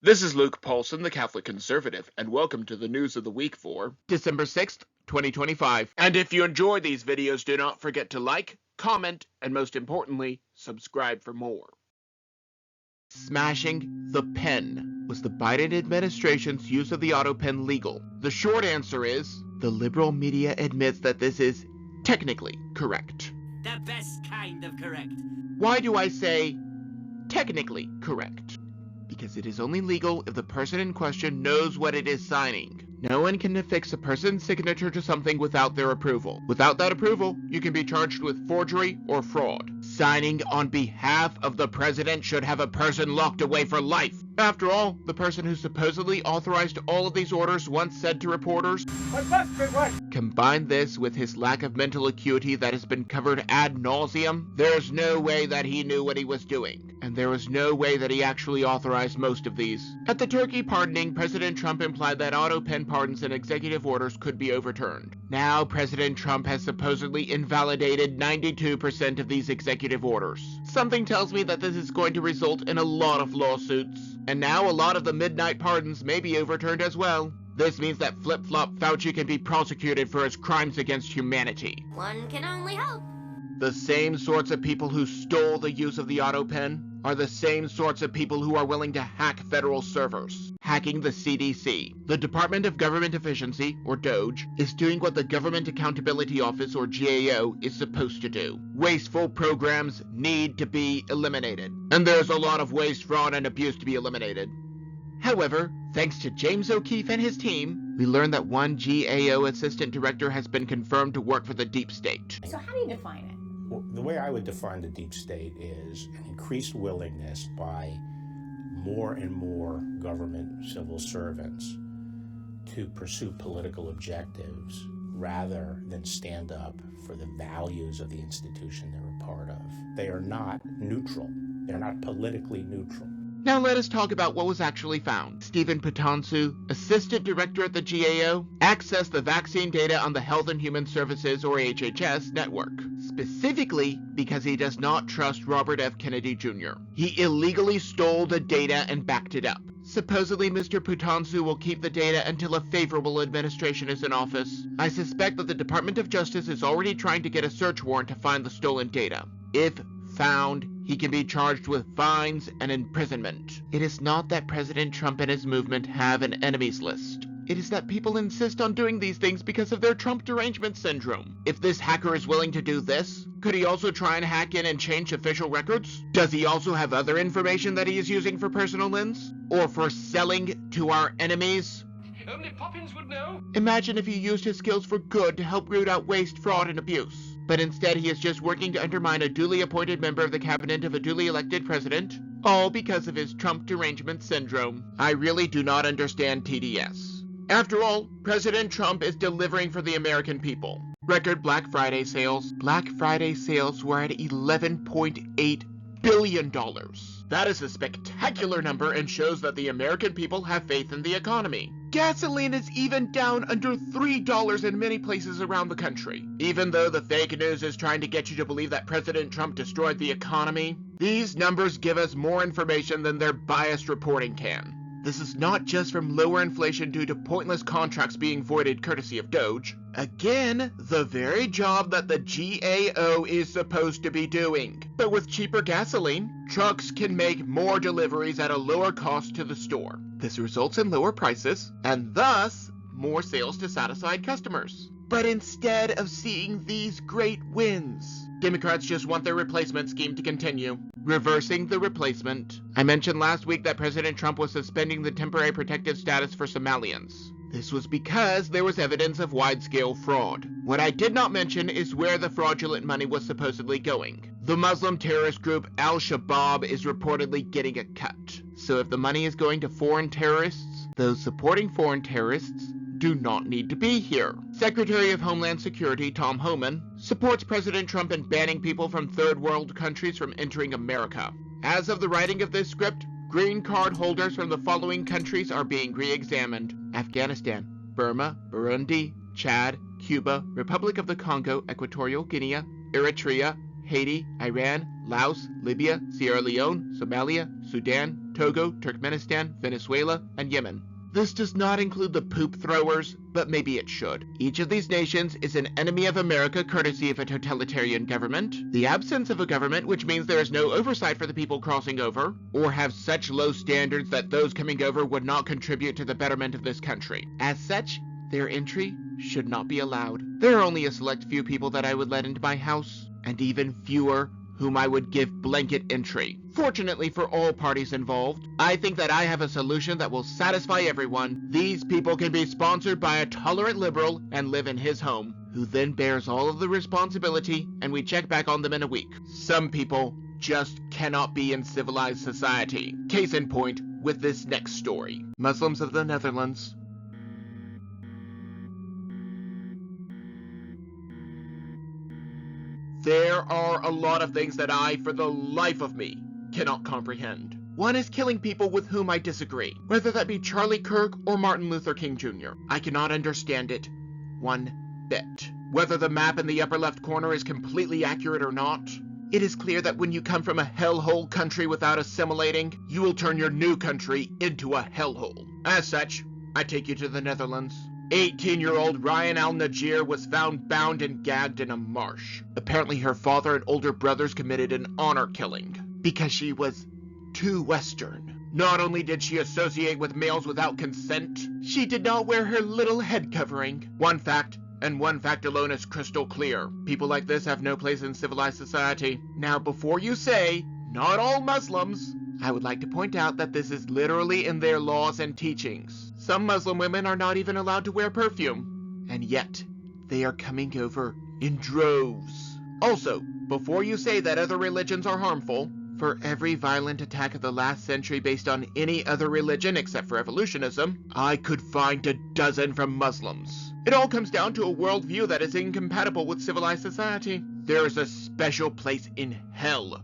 This is Luke Paulson, the Catholic Conservative, and welcome to the news of the week for December 6th, 2025. And if you enjoy these videos, do not forget to like, comment, and most importantly, subscribe for more. Smashing the pen. Was the Biden administration's use of the auto pen legal? The short answer is, the liberal media admits that this is technically correct. The best kind of correct. Why do I say technically correct? Because it is only legal if the person in question knows what it is signing. No one can affix a person's signature to something without their approval. Without that approval, you can be charged with forgery or fraud. Signing on behalf of the president should have a person locked away for life. After all, the person who supposedly authorized all of these orders once said to reporters, combine this with his lack of mental acuity that has been covered ad nauseum, there's no way that he knew what he was doing. And there was no way that he actually authorized most of these. At the turkey pardoning, President Trump implied that auto pen pardons and executive orders could be overturned. Now, President Trump has supposedly invalidated 92% of these executive orders. Something tells me that this is going to result in a lot of lawsuits. And now a lot of the midnight pardons may be overturned as well. This means that Flip-Flop Fauci can be prosecuted for his crimes against humanity. One can only hope. The same sorts of people who stole the use of the auto pen are the same sorts of people who are willing to hack federal servers. Hacking the CDC. The Department of Government Efficiency, or DOGE, is doing what the Government Accountability Office, or GAO, is supposed to do. Wasteful programs need to be eliminated. And there's a lot of waste, fraud, and abuse to be eliminated. However, thanks to James O'Keefe and his team, we learned that one GAO assistant director has been confirmed to work for the deep state. So how do you define it? Well, the way I would define the deep state is an increased willingness by more and more government civil servants to pursue political objectives rather than stand up for the values of the institution they're a part of. They are not neutral. They're not politically neutral. Now let us talk about what was actually found. Stephen Patansu, assistant director at the GAO, accessed the vaccine data on the Health and Human Services, or HHS, network, specifically because he does not trust Robert F. Kennedy Jr. He illegally stole the data and backed it up. Supposedly, Mr. Patansu will keep the data until a favorable administration is in office. I suspect that the Department of Justice is already trying to get a search warrant to find the stolen data. If found, he can be charged with fines and imprisonment. It is not that President Trump and his movement have an enemies list. It is that people insist on doing these things because of their Trump derangement syndrome. If this hacker is willing to do this, could he also try and hack in and change official records? Does he also have other information that he is using for personal ends? Or for selling to our enemies? Only Poppins would know. Imagine if he used his skills for good to help root out waste, fraud, and abuse. But instead he is just working to undermine a duly appointed member of the cabinet of a duly elected president, all because of his Trump derangement syndrome. I really do not understand TDS. After all, President Trump is delivering for the American people. Record Black Friday sales. Black Friday sales were at $11.8 billion. That is a spectacular number and shows that the American people have faith in the economy. Gasoline is even down under $3 in many places around the country. Even though the fake news is trying to get you to believe that President Trump destroyed the economy, these numbers give us more information than their biased reporting can. This is not just from lower inflation due to pointless contracts being voided courtesy of DOGE. Again, the very job that the GAO is supposed to be doing. But with cheaper gasoline, trucks can make more deliveries at a lower cost to the store. This results in lower prices, and thus, more sales to satisfied customers. But instead of seeing these great wins, Democrats just want their replacement scheme to continue. Reversing the replacement. I mentioned last week that President Trump was suspending the temporary protective status for Somalians. This was because there was evidence of wide-scale fraud. What I did not mention is where the fraudulent money was supposedly going. The Muslim terrorist group Al-Shabaab is reportedly getting a cut. So if the money is going to foreign terrorists, those supporting foreign terrorists do not need to be here. Secretary of Homeland Security Tom Homan supports President Trump in banning people from third world countries from entering America. As of the writing of this script, green card holders from the following countries are being re-examined: Afghanistan, Burma, Burundi, Chad, Cuba, Republic of the Congo, Equatorial Guinea, Eritrea, Haiti, Iran, Laos, Libya, Sierra Leone, Somalia, Sudan, Togo, Turkmenistan, Venezuela, and Yemen. This does not include the poop throwers, but maybe it should. Each of these nations is an enemy of America courtesy of a totalitarian government, the absence of a government which means there is no oversight for the people crossing over, or have such low standards that those coming over would not contribute to the betterment of this country. As such, their entry should not be allowed. There are only a select few people that I would let into my house, and even fewer whom I would give blanket entry. Fortunately for all parties involved, I think that I have a solution that will satisfy everyone. These people can be sponsored by a tolerant liberal and live in his home, who then bears all of the responsibility, and we check back on them in a week. Some people just cannot be in civilized society. Case in point with this next story. Muslims of the Netherlands. There are a lot of things that I, for the life of me, cannot comprehend. One is killing people with whom I disagree, whether that be Charlie Kirk or Martin Luther King Jr. I cannot understand it one bit. Whether the map in the upper left corner is completely accurate or not, it is clear that when you come from a hellhole country without assimilating, you will turn your new country into a hellhole. As such, I take you to the Netherlands. 18-year-old Ryan Al-Najir was found bound and gagged in a marsh. Apparently her father and older brothers committed an honor killing because she was too Western. Not only did she associate with males without consent, she did not wear her little head covering. One fact, and one fact alone, is crystal clear. People like this have no place in civilized society. Now, before you say, not all Muslims, I would like to point out that this is literally in their laws and teachings. Some Muslim women are not even allowed to wear perfume, and yet they are coming over in droves. Also, before you say that other religions are harmful, for every violent attack of the last century based on any other religion except for evolutionism, I could find a dozen from Muslims. It all comes down to a worldview that is incompatible with civilized society. There is a special place in hell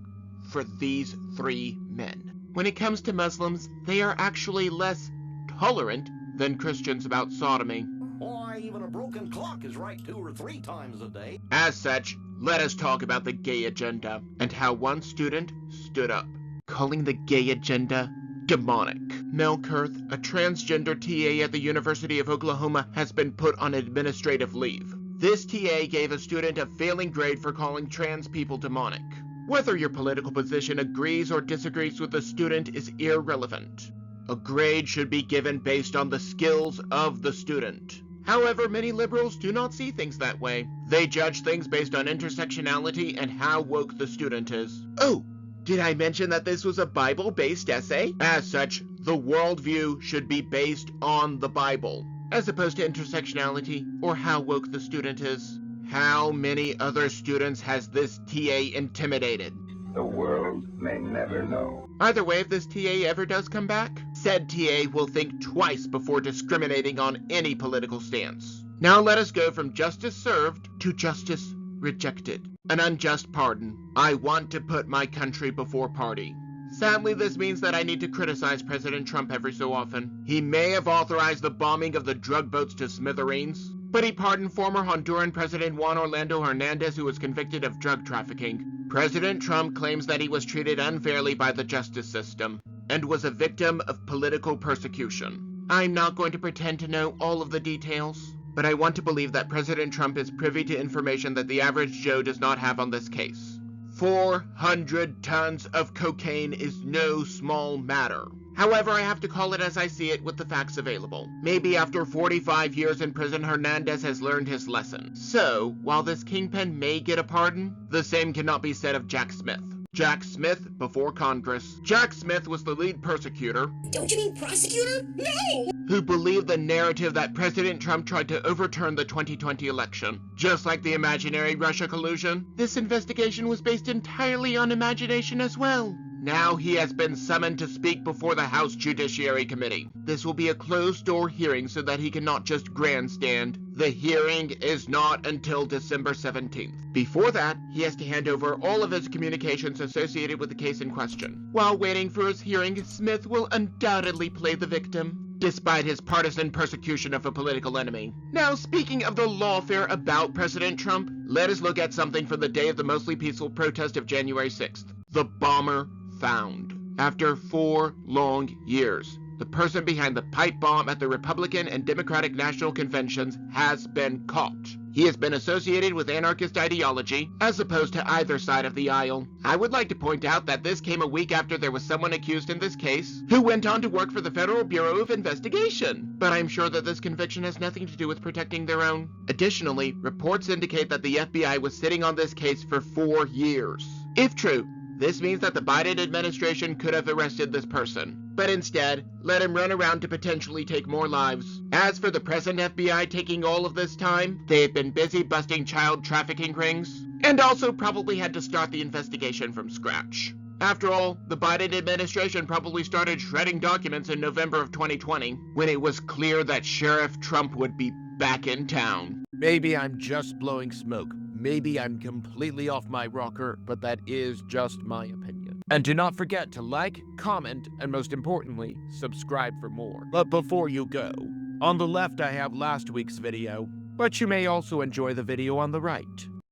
for these three men. When it comes to Muslims, they are actually less tolerant than Christians about sodomy. Why, even a broken clock is right 2 or 3 times a day. As such, let us talk about the gay agenda and how one student stood up, calling the gay agenda demonic. Mel Kurth, a transgender TA at the University of Oklahoma, has been put on administrative leave. This TA gave a student a failing grade for calling trans people demonic. Whether your political position agrees or disagrees with the student is irrelevant. A grade should be given based on the skills of the student. However, many liberals do not see things that way. They judge things based on intersectionality and how woke the student is. Oh, did I mention that this was a Bible-based essay? As such, the worldview should be based on the Bible, as opposed to intersectionality or how woke the student is. How many other students has this TA intimidated? The world may never know. Either way, if this TA ever does come back, said TA will think twice before discriminating on any political stance. Now let us go from justice served to justice rejected. An unjust pardon. I want to put my country before party. Sadly, this means that I need to criticize President Trump every so often. He may have authorized the bombing of the drug boats to smithereens, but he pardoned former Honduran President Juan Orlando Hernandez, who was convicted of drug trafficking. President Trump claims that he was treated unfairly by the justice system and was a victim of political persecution. I'm not going to pretend to know all of the details, but I want to believe that President Trump is privy to information that the average Joe does not have on this case. 400 tons of cocaine is no small matter. However, I have to call it as I see it with the facts available. Maybe after 45 years in prison, Hernandez has learned his lesson. So, while this kingpin may get a pardon, the same cannot be said of Jack Smith. Jack Smith before Congress. Jack Smith was the lead persecutor. Don't you mean prosecutor? No! Who believed the narrative that President Trump tried to overturn the 2020 election. Just like the imaginary Russia collusion, this investigation was based entirely on imagination as well. Now he has been summoned to speak before the House Judiciary Committee. This will be a closed-door hearing so that he cannot just grandstand. The hearing is not until December 17th. Before that, he has to hand over all of his communications associated with the case in question. While waiting for his hearing, Smith will undoubtedly play the victim. despite his partisan persecution of a political enemy. Now, speaking of the lawfare about President Trump, let us look at something from the day of the mostly peaceful protest of January 6th. The bomber found. After 4 long years, the person behind the pipe bomb at the Republican and Democratic National Conventions has been caught. He has been associated with anarchist ideology, as opposed to either side of the aisle. I would like to point out that this came a week after there was someone accused in this case, who went on to work for the Federal Bureau of Investigation. But I'm sure that this conviction has nothing to do with protecting their own. Additionally, reports indicate that the FBI was sitting on this case for 4 years. If true, this means that the Biden administration could have arrested this person, but instead, let him run around to potentially take more lives. As for the present FBI taking all of this time, they've been busy busting child trafficking rings, and also probably had to start the investigation from scratch. After all, the Biden administration probably started shredding documents in November of 2020, when it was clear that Sheriff Trump would be back in town. Maybe I'm just blowing smoke. Maybe I'm completely off my rocker, but that is just my opinion. And do not forget to like, comment, and most importantly, subscribe for more. But before you go, on the left I have last week's video, but you may also enjoy the video on the right.